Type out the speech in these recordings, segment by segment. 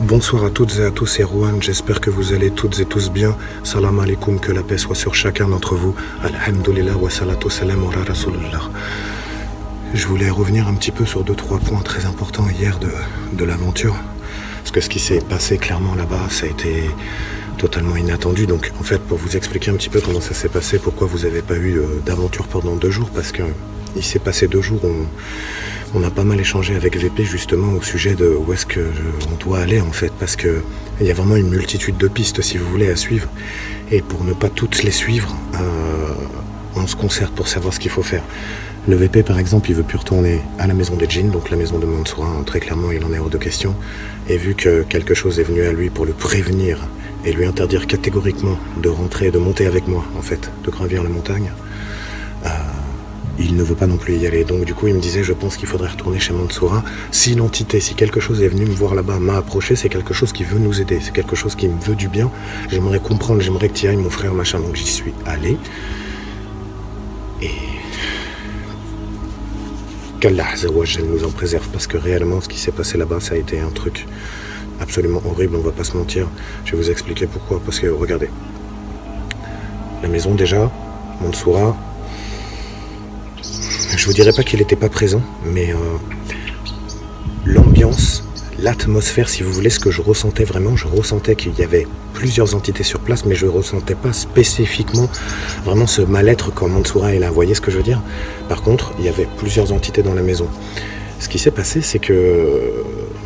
Bonsoir à toutes et à tous, c'est Rohan, j'espère que vous allez toutes et tous bien. Salam alaikum, que la paix soit sur chacun d'entre vous. Alhamdulillah wa salatu salam ala rasulullah. Je voulais revenir un petit peu sur 2-3 points très importants hier de l'aventure. Parce que ce qui s'est passé clairement là-bas, ça a été totalement inattendu. Donc en fait, pour vous expliquer un petit peu comment ça s'est passé, pourquoi vous n'avez pas eu d'aventure pendant 2 jours, parce que il s'est passé 2 jours où on a pas mal échangé avec VP justement au sujet de où est-ce on doit aller en fait, parce que il y a vraiment une multitude de pistes si vous voulez à suivre, et pour ne pas toutes les suivre, on se concerte pour savoir ce qu'il faut faire. Le VP par exemple, il veut plus retourner à la maison des djinns, donc la maison de Mansoura, très clairement il en est hors de question, et vu que quelque chose est venu à lui pour le prévenir et lui interdire catégoriquement de rentrer, de monter avec moi en fait, de gravir la montagne, il ne veut pas non plus y aller. Donc du coup il me disait, je pense qu'il faudrait retourner chez Mansoura. Si l'entité, si quelque chose est venu me voir là-bas, m'a approché, c'est quelque chose qui veut nous aider, c'est quelque chose qui me veut du bien. J'aimerais comprendre, j'aimerais que tu y ailles mon frère machin. Donc j'y suis allé. Et qu'Allah Azzawajal nous en préserve, parce que réellement ce qui s'est passé là-bas, ça a été un truc absolument horrible, on va pas se mentir. Je vais vous expliquer pourquoi. Parce que regardez, la maison déjà, Mansoura, je vous dirais pas qu'il n'était pas présent, mais l'ambiance, l'atmosphère, si vous voulez, ce que je ressentais vraiment, je ressentais qu'il y avait plusieurs entités sur place, mais je ne ressentais pas spécifiquement vraiment ce mal-être quand Mansoura est là. Vous voyez ce que je veux dire? Par contre, il y avait plusieurs entités dans la maison. Ce qui s'est passé, c'est que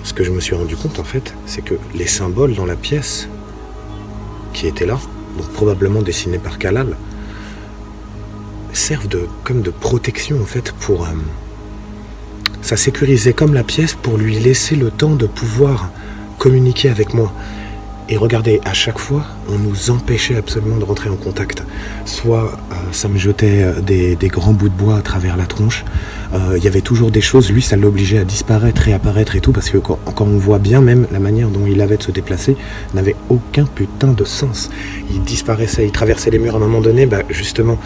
ce que je me suis rendu compte en fait, c'est que les symboles dans la pièce qui étaient là, donc probablement dessinés par Kalal, servent comme de protection en fait pour ça sécurisait comme la pièce pour lui laisser le temps de pouvoir communiquer avec moi. Et regardez, à chaque fois on nous empêchait absolument de rentrer en contact, soit ça me jetait des grands bouts de bois à travers la tronche, il y avait toujours des choses, lui ça l'obligeait à disparaître, réapparaître et tout, parce que quand on voit bien, même la manière dont il avait de se déplacer n'avait aucun putain de sens. Il disparaissait, il traversait les murs à un moment donné, justement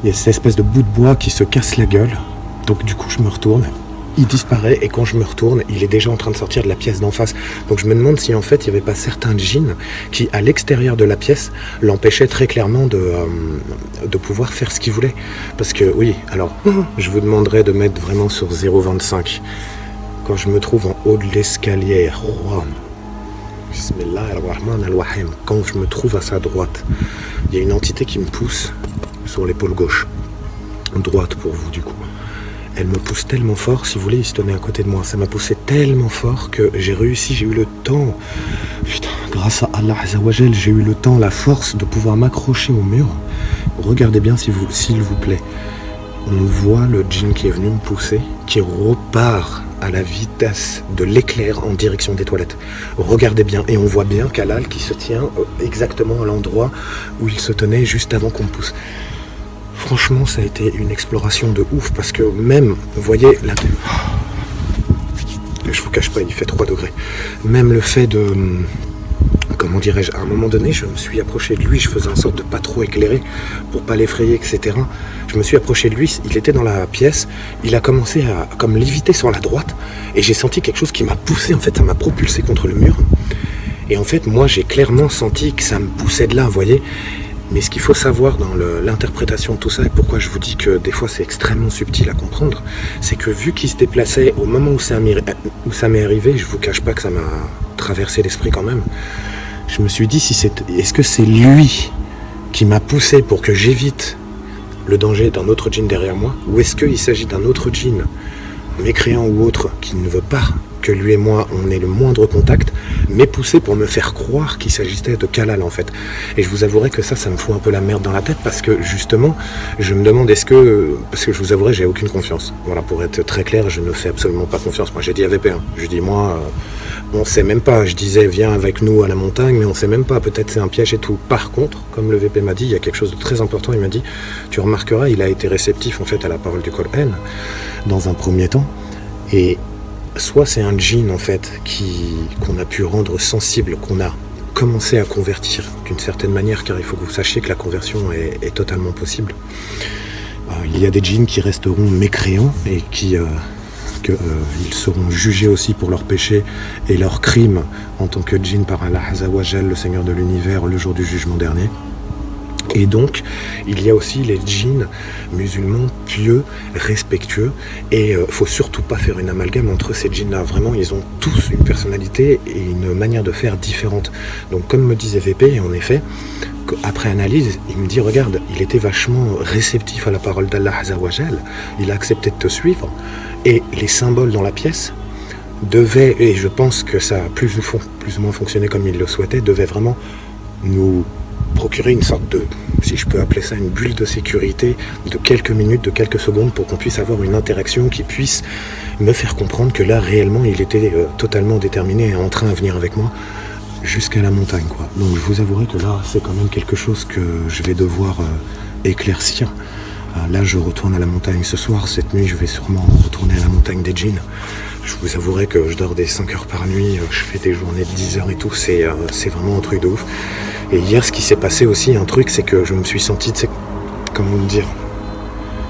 il y a cette espèce de bout de bois qui se casse la gueule. Donc du coup je me retourne, il disparaît, et quand je me retourne, il est déjà en train de sortir de la pièce d'en face. Donc je me demande si en fait il n'y avait pas certains djinns qui, à l'extérieur de la pièce, l'empêchaient très clairement de pouvoir faire ce qu'il voulait. Parce que oui, alors je vous demanderai de mettre vraiment sur 0,25. Quand je me trouve en haut de l'escalier, Bismillahirrahmanirrahim, quand je me trouve à sa droite, il y a une entité qui me pousse sur l'épaule gauche, droite pour vous du coup. Elle me pousse tellement fort, si vous voulez, il se tenait à côté de moi. Ça m'a poussé tellement fort que j'ai réussi, j'ai eu le temps, putain, grâce à Allah Azzawajal, j'ai eu le temps, la force de pouvoir m'accrocher au mur. Regardez bien s'il vous plaît. On voit le djinn qui est venu me pousser, qui repart à la vitesse de l'éclair en direction des toilettes. Regardez bien, et on voit bien Kalal qui se tient exactement à l'endroit où il se tenait juste avant qu'on me pousse. Franchement, ça a été une exploration de ouf, parce que même, vous voyez, là, je vous cache pas, il fait 3 degrés. Même le fait de, comment dirais-je, à un moment donné, je me suis approché de lui, je faisais en sorte de pas trop éclairer, pour pas l'effrayer, etc. Je me suis approché de lui, il était dans la pièce, il a commencé à comme léviter sur la droite, et j'ai senti quelque chose qui m'a poussé, en fait, ça m'a propulsé contre le mur. Et en fait, moi, j'ai clairement senti que ça me poussait de là, vous voyez. Mais ce qu'il faut savoir dans l'interprétation de tout ça, et pourquoi je vous dis que des fois c'est extrêmement subtil à comprendre, c'est que vu qu'il se déplaçait au moment où ça m'est arrivé, je vous cache pas que ça m'a traversé l'esprit quand même, je me suis dit, est-ce que c'est lui qui m'a poussé pour que j'évite le danger d'un autre djinn derrière moi, ou est-ce qu'il s'agit d'un autre djinn, mécréant ou autre, qui ne veut pas que lui et moi on ait le moindre contact, mais poussé pour me faire croire qu'il s'agissait de Kalal en fait. Et je vous avouerai que ça me fout un peu la merde dans la tête, parce que justement je me demande parce que je vous avouerai, j'ai aucune confiance. Voilà, pour être très clair, je ne fais absolument pas confiance. Moi j'ai dit à VP, je dis moi on sait même pas, je disais viens avec nous à la montagne, mais on sait même pas, peut-être c'est un piège et tout. Par contre, comme le VP m'a dit, il y a quelque chose de très important, il m'a dit, tu remarqueras, il a été réceptif en fait à la parole du Coran dans un premier temps, et soit c'est un djinn en fait qu'on a pu rendre sensible, qu'on a commencé à convertir d'une certaine manière, car il faut que vous sachiez que la conversion est totalement possible. Il y a des djinns qui resteront mécréants et qui qu'ils seront jugés aussi pour leurs péchés et leurs crimes en tant que djinn par Allah Azza wa Jal, le Seigneur de l'univers, le jour du jugement dernier. Et donc, il y a aussi les djinns musulmans pieux, respectueux, et faut surtout pas faire une amalgame entre ces djinns-là. Vraiment, ils ont tous une personnalité et une manière de faire différente. Donc, comme me disait VP, en effet, après analyse, il me dit, regarde, il était vachement réceptif à la parole d'Allah Azza wa Jal, il a accepté de te suivre, et les symboles dans la pièce devaient, et je pense que ça a plus ou moins fonctionné comme il le souhaitait, devaient vraiment nous procurer une sorte de, si je peux appeler ça, une bulle de sécurité de quelques minutes, de quelques secondes, pour qu'on puisse avoir une interaction qui puisse me faire comprendre que là, réellement, il était totalement déterminé et en train à venir avec moi jusqu'à la montagne, quoi. Donc je vous avouerai que là, c'est quand même quelque chose que je vais devoir éclaircir. Là, je retourne à la montagne ce soir. Cette nuit, je vais sûrement retourner à la montagne des djinns. Je vous avouerai que je dors des 5 heures par nuit, je fais des journées de 10 heures et tout, c'est vraiment un truc de ouf. Et hier, ce qui s'est passé aussi, un truc, c'est que je me suis senti, comment dire,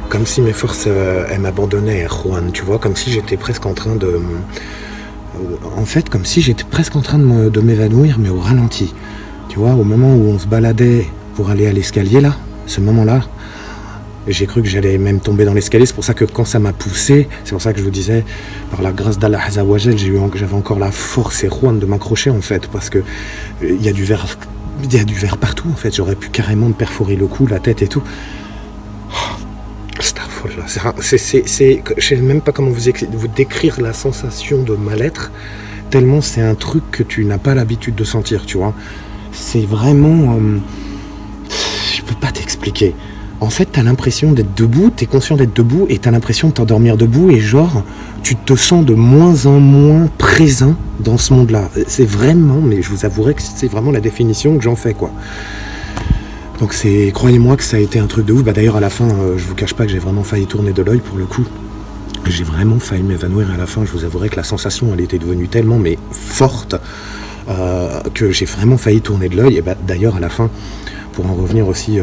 comme si mes forces, elles m'abandonnaient, Juan, tu vois, comme si j'étais presque en train de... En fait, comme si j'étais presque en train de m'évanouir, mais au ralenti. Tu vois, au moment où on se baladait pour aller à l'escalier, là, ce moment-là, j'ai cru que j'allais même tomber dans l'escalier. C'est pour ça que quand ça m'a poussé, c'est pour ça que je vous disais, par la grâce d'Allah Azza wa Jal, j'avais encore la force et Juan de m'accrocher, en fait, parce que il y a du verre partout, en fait. J'aurais pu carrément me perforer le cou, la tête et tout. Je sais même pas comment vous décrire la sensation de mal-être, tellement c'est un truc que tu n'as pas l'habitude de sentir, tu vois. C'est vraiment... je peux pas t'expliquer. En fait, t'as l'impression d'être debout, t'es conscient d'être debout et t'as l'impression de t'endormir debout et genre, tu te sens de moins en moins présent dans ce monde-là. C'est vraiment, mais je vous avouerai que c'est vraiment la définition que j'en fais, quoi. Donc croyez-moi que ça a été un truc de ouf. D'ailleurs, à la fin, je vous cache pas que j'ai vraiment failli tourner de l'œil pour le coup. J'ai vraiment failli m'évanouir à la fin. Je vous avouerai que la sensation, elle était devenue tellement, mais forte, que j'ai vraiment failli tourner de l'œil. Et d'ailleurs, à la fin, pour en revenir aussi,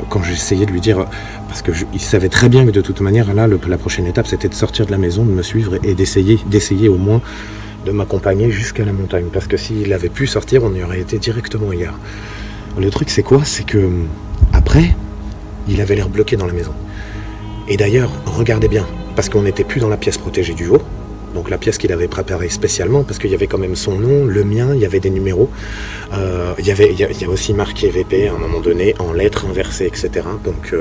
quand j'essayais de lui dire, parce qu'il savait très bien que de toute manière, là, la prochaine étape, c'était de sortir de la maison, de me suivre et d'essayer au moins de m'accompagner jusqu'à la montagne. Parce que s'il avait pu sortir, on y aurait été directement hier. Le truc, c'est quoi? C'est que, après, il avait l'air bloqué dans la maison. Et d'ailleurs, regardez bien, parce qu'on n'était plus dans la pièce protégée du haut, donc la pièce qu'il avait préparée spécialement, parce qu'il y avait quand même son nom, le mien, il y avait des numéros, il y a aussi marqué VP à un moment donné, en lettres inversées, etc. Donc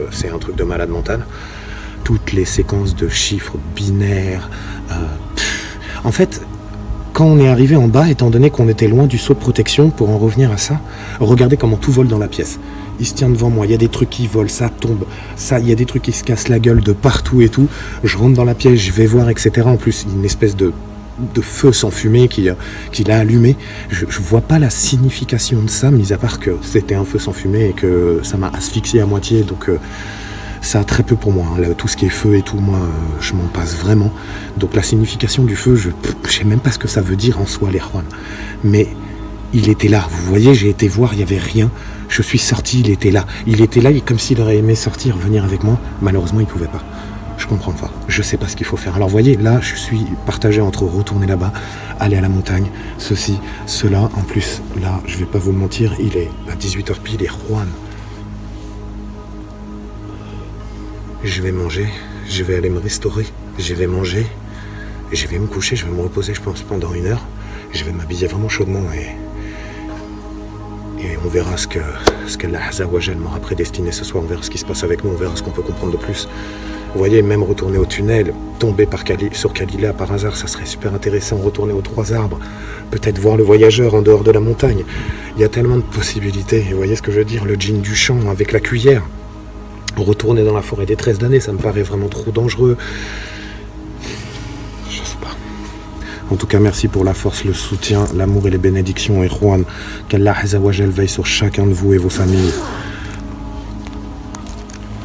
c'est un truc de malade mental. Toutes les séquences de chiffres binaires. En fait, quand on est arrivé en bas, étant donné qu'on était loin du seau de protection, pour en revenir à ça, regardez comment tout vole dans la pièce. Il se tient devant moi, il y a des trucs qui volent, ça tombe, il y a des trucs qui se cassent la gueule de partout et tout. Je rentre dans la pièce, je vais voir, etc. En plus, une espèce de feu sans fumée qu'il a allumé. Je vois pas la signification de ça, mis à part que c'était un feu sans fumée et que ça m'a asphyxié à moitié, donc... ça a très peu pour moi, hein. Là, tout ce qui est feu et tout, moi, je m'en passe vraiment. Donc la signification du feu, je sais même pas ce que ça veut dire en soi, les Juan. Mais il était là, vous voyez, j'ai été voir, il n'y avait rien. Je suis sorti, il était là. Il était là, comme s'il aurait aimé sortir, venir avec moi. Malheureusement, il pouvait pas. Je comprends pas. Je sais pas ce qu'il faut faire. Alors vous voyez, là, je suis partagé entre retourner là-bas, aller à la montagne, ceci, cela. En plus, là, je vais pas vous mentir, il est à 18h pile et Juan. Je vais manger, je vais aller me restaurer, je vais manger, et je vais me coucher, je vais me reposer, je pense, pendant 1 heure. Je vais m'habiller vraiment chaudement et on verra ce qu'Allah Azza wa Jal m'aura prédestiné ce soir. On verra ce qui se passe avec nous, on verra ce qu'on peut comprendre de plus. Vous voyez, même retourner au tunnel, tomber sur Kalila par hasard, ça serait super intéressant. Retourner aux 3 arbres, peut-être voir le voyageur en dehors de la montagne. Il y a tellement de possibilités. Vous voyez ce que je veux dire, le djinn du champ avec la cuillère. Retourner dans la forêt des 13 damnés, ça me paraît vraiment trop dangereux. Je sais pas. En tout cas, merci pour la force, le soutien, l'amour et les bénédictions. Et Juan, qu'Allah Azza wa Jal veille sur chacun de vous et vos familles.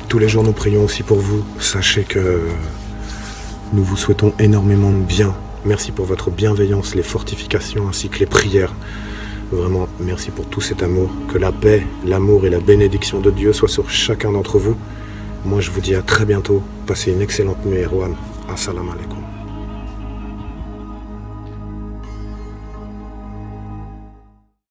Tous les jours, nous prions aussi pour vous. Sachez que nous vous souhaitons énormément de bien. Merci pour votre bienveillance, les fortifications ainsi que les prières. Vraiment, merci pour tout cet amour. Que la paix, l'amour et la bénédiction de Dieu soient sur chacun d'entre vous. Moi, je vous dis à très bientôt. Passez une excellente nuit, Erwan. Assalamu alaikum.